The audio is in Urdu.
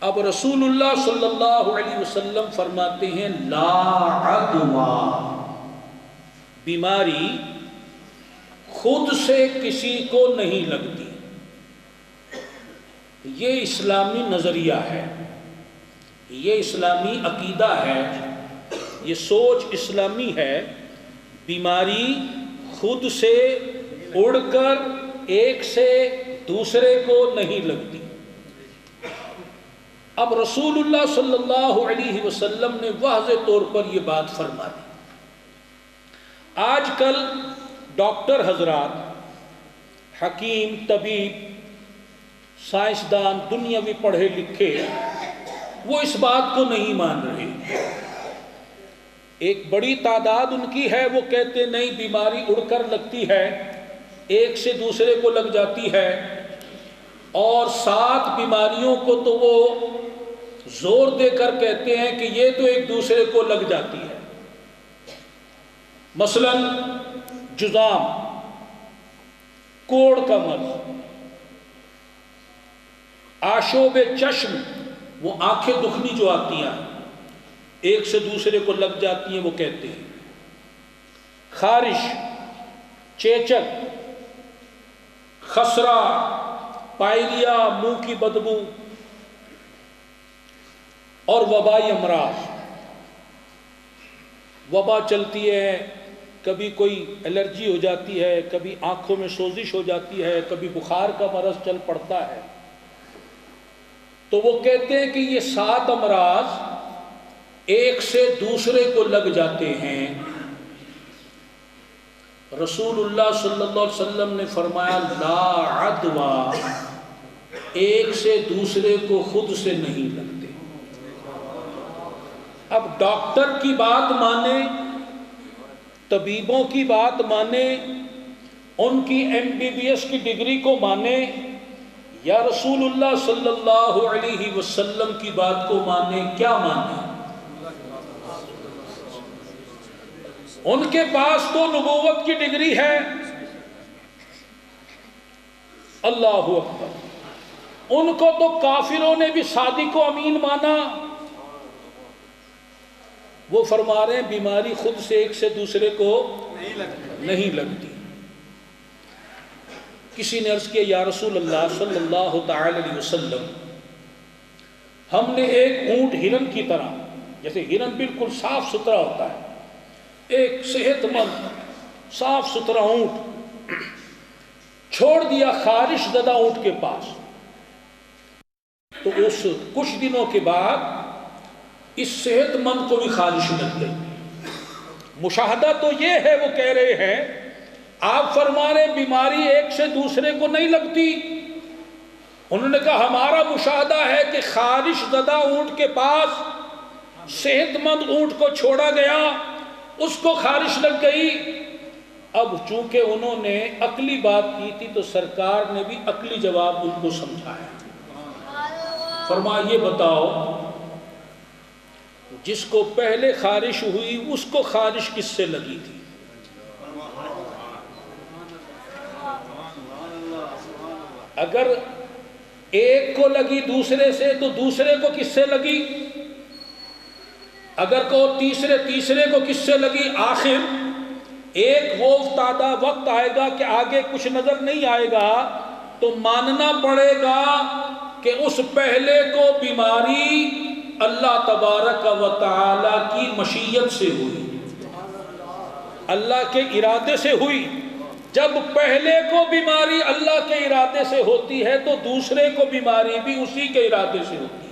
اب رسول اللہ صلی اللہ علیہ وسلم فرماتے ہیں لا عدویٰ، بیماری خود سے کسی کو نہیں لگتی۔ یہ اسلامی نظریہ ہے، یہ اسلامی عقیدہ ہے، یہ سوچ اسلامی ہے۔ بیماری خود سے اڑ کر ایک سے دوسرے کو نہیں لگتی۔ اب رسول اللہ صلی اللہ علیہ وسلم نے واضح طور پر یہ بات فرما دی۔ آج کل ڈاکٹر حضرات، حکیم، طبیب، سائنسدان، دنیاوی پڑھے لکھے، وہ اس بات کو نہیں مان رہے۔ ایک بڑی تعداد ان کی ہے، وہ کہتے نہیں بیماری اڑ کر لگتی ہے، ایک سے دوسرے کو لگ جاتی ہے، اور 7 بیماریوں کو تو وہ زور دے کر کہتے ہیں کہ یہ تو ایک دوسرے کو لگ جاتی ہے۔ مثلا جذام، کوڑ کا مرض، آشوب چشم، وہ آنکھیں دکھنی جو آتی ہیں ایک سے دوسرے کو لگ جاتی ہیں، وہ کہتے ہیں۔ خارش، چیچک، خسرہ، پائریا، منہ کی بدبو، اور وبائی امراض۔ وبا چلتی ہے، کبھی کوئی الرجی ہو جاتی ہے، کبھی آنکھوں میں سوزش ہو جاتی ہے، کبھی بخار کا مرض چل پڑتا ہے۔ تو وہ کہتے ہیں کہ یہ 7 امراض ایک سے دوسرے کو لگ جاتے ہیں۔ رسول اللہ صلی اللہ علیہ وسلم نے فرمایا لا عدویٰ، ایک سے دوسرے کو خود سے نہیں لگتے۔ اب ڈاکٹر کی بات مانے، طبیبوں کی بات مانے، ان کی MBBS کی ڈگری کو مانے، یا رسول اللہ صلی اللہ علیہ وسلم کی بات کو مانے؟ کیا مانے؟ ان کے پاس تو نبوت کی ڈگری ہے، اللہ اکبر۔ ان کو تو کافروں نے بھی صادق و امین مانا۔ وہ فرما رہے ہیں بیماری خود سے ایک سے دوسرے کو نہیں لگتی۔ کسی نے عرض کیا یا رسول اللہ صلی اللہ تعالی علیہ وسلم، ہم نے ایک اونٹ ہرن کی طرح، جیسے ہرن بالکل صاف ستھرا ہوتا ہے، ایک صحت مند صاف ستھرا اونٹ چھوڑ دیا خارش زدہ اونٹ کے پاس، تو اس کچھ دنوں کے بعد اس صحت مند کو بھی خارش لگ گئی۔ مشاہدہ تو یہ ہے، وہ کہہ رہے ہیں آپ فرما رہے بیماری ایک سے دوسرے کو نہیں لگتی۔ انہوں نے کہا ہمارا مشاہدہ ہے کہ خارش زدہ اونٹ کے پاس صحت مند اونٹ کو چھوڑا گیا، اس کو خارش لگ گئی۔ اب چونکہ انہوں نے عقلی بات کی تھی تو سرکار نے بھی عقلی جواب ان کو سمجھایا۔ فرمایا یہ بتاؤ جس کو پہلے خارش ہوئی اس کو خارش کس سے لگی تھی؟ اگر ایک کو لگی دوسرے سے تو دوسرے کو کس سے لگی؟ اگر کو تیسرے کو کس سے لگی؟ آخر ایک وہ افتادہ وقت آئے گا کہ آگے کچھ نظر نہیں آئے گا، تو ماننا پڑے گا کہ اس پہلے کو بیماری اللہ تبارک و تعالی کی مشیت سے ہوئی، اللہ کے ارادے سے ہوئی۔ جب پہلے کو بیماری اللہ کے ارادے سے ہوتی ہے تو دوسرے کو بیماری بھی اسی کے ارادے سے ہوتی ہے۔